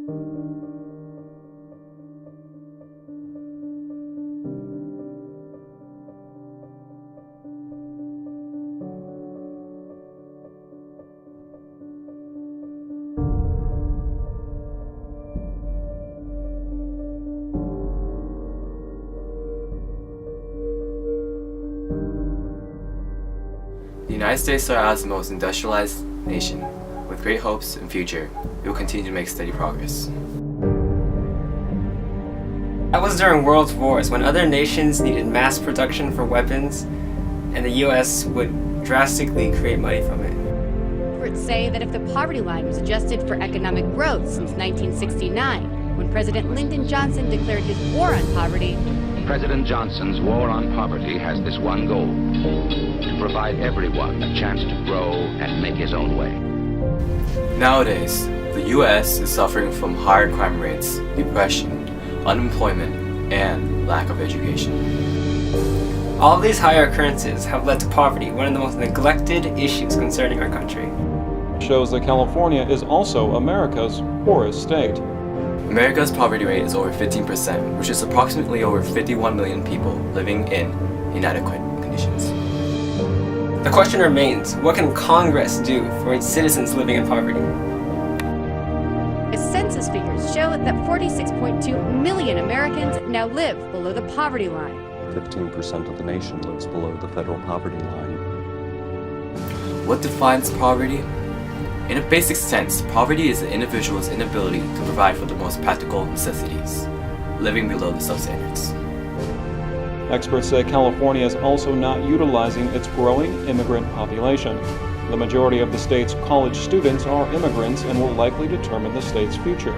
The United States started out as the most industrialized nation. With great hopes and future, it will continue to make steady progress. That was during world wars, when other nations needed mass production for weapons, and the US would drastically create money from it. Experts say that if the poverty line was adjusted for economic growth since 1969, when President Lyndon Johnson declared his war on poverty, President Johnson's war on poverty has this one goal: to provide everyone a chance to grow and make his own way. Nowadays, the US is suffering from higher crime rates, depression, unemployment, and lack of education. All of these higher occurrences have led to poverty, one of the most neglected issues concerning our country. Shows that California is also America's poorest state. America's poverty rate is over 15%, which is approximately over 51 million people living in inadequate conditions. The question remains, what can Congress do for its citizens living in poverty? census figures show that 46.2 million Americans now live below the poverty line. 15% of the nation lives below the federal poverty line. What defines poverty? In a basic sense, poverty is the individual's inability to provide for the most practical necessities, living below the substandards. Experts say California is also not utilizing its growing immigrant population. The majority of the state's college students are immigrants and will likely determine the state's future.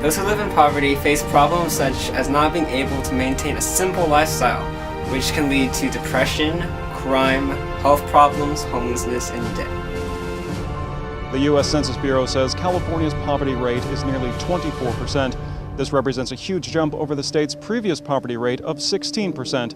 Those who live in poverty face problems such as not being able to maintain a simple lifestyle, which can lead to depression, crime, health problems, homelessness, and debt. The U.S. Census Bureau says California's poverty rate is nearly 24%. This represents a huge jump over the state's previous poverty rate of 16%.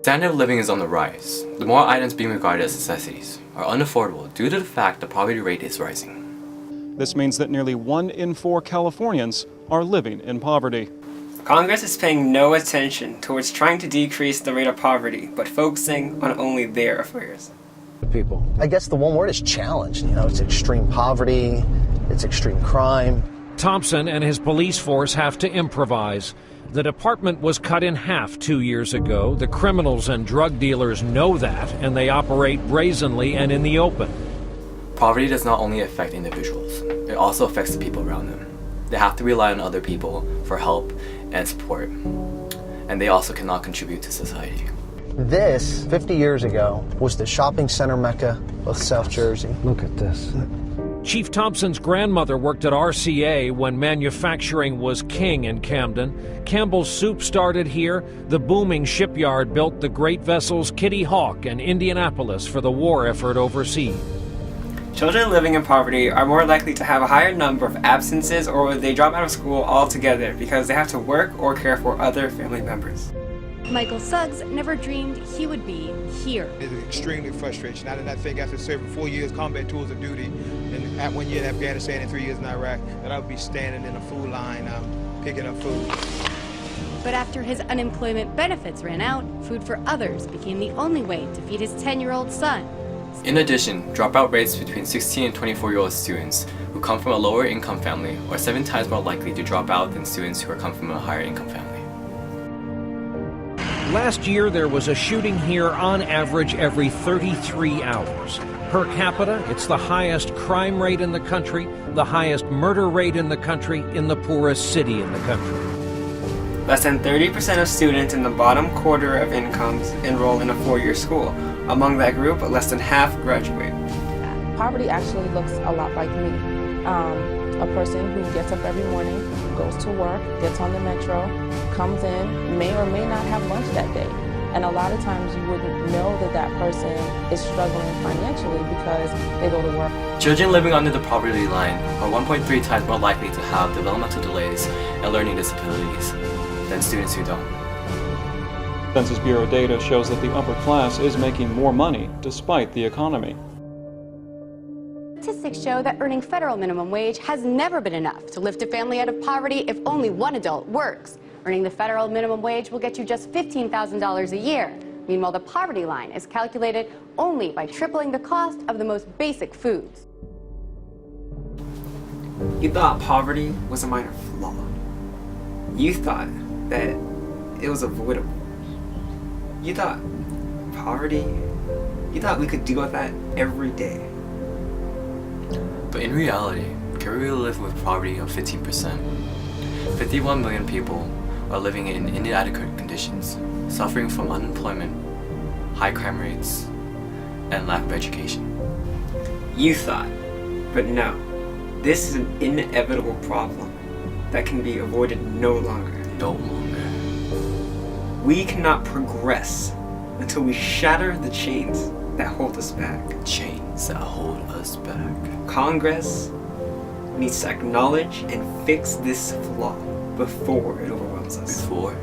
Standard of living is on the rise. The more items being regarded as necessities are unaffordable due to the fact the poverty rate is rising. This means that nearly 1 in 4 Californians are living in poverty. Congress is paying no attention towards trying to decrease the rate of poverty, but focusing on only their affairs. People. I guess the one word is challenge. You know, it's extreme poverty, it's extreme crime. Thompson and his police force have to improvise. The department was cut in half 2 years ago. The criminals and drug dealers know that, and they operate brazenly and in the open. Poverty does not only affect individuals, it also affects the people around them. They have to rely on other people for help and support, and they also cannot contribute to society. This, 50 years ago, was the shopping center mecca of South Jersey. Look at this. Chief Thompson's grandmother worked at RCA when manufacturing was king in Camden. Campbell's Soup started here. The booming shipyard built the great vessels Kitty Hawk and Indianapolis for the war effort overseas. Children living in poverty are more likely to have a higher number of absences, or they drop out of school altogether because they have to work or care for other family members. Michael Suggs never dreamed he would be here. It's extremely frustrating. I think after serving 4 years combat tours of duty, and at 1 year in Afghanistan and 3 years in Iraq, that I would be standing in a food line picking up food. But after his unemployment benefits ran out, food for others became the only way to feed his 10-year-old son. In addition, dropout rates between 16 and 24-year-old students who come from a lower income family are 7 times more likely to drop out than students who come from a higher income family. Last year, there was a shooting here on average every 33 hours. Per capita, it's the highest crime rate in the country, the highest murder rate in the country, in the poorest city in the country. Less than 30% of students in the bottom quarter of incomes enroll in a 4-year school. Among that group, less than half graduate. Poverty actually looks a lot like me. A person who gets up every morning, goes to work, gets on the metro, comes in, may or may not have lunch that day. And a lot of times you wouldn't know that that person is struggling financially because they go to work. Children living under the poverty line are 1.3 times more likely to have developmental delays and learning disabilities than students who don't. Census Bureau data shows that the upper class is making more money despite the economy. statistics show that earning federal minimum wage has never been enough to lift a family out of poverty if only one adult works. Earning the federal minimum wage will get you just $15,000 a year. Meanwhile, the poverty line is calculated only by tripling the cost of the most basic foods. You thought poverty was a minor flaw. You thought that it was avoidable. You thought poverty, you thought we could deal with that every day. But in reality, can we really live with poverty of 15%? 51 million people are living in inadequate conditions, suffering from unemployment, high crime rates, and lack of education. You thought, but no. This is an inevitable problem that can be avoided no longer. No longer. We cannot progress until we shatter the chains that hold us back. Chains that hold us back. Congress needs to acknowledge and fix this flaw before it overwhelms us. Before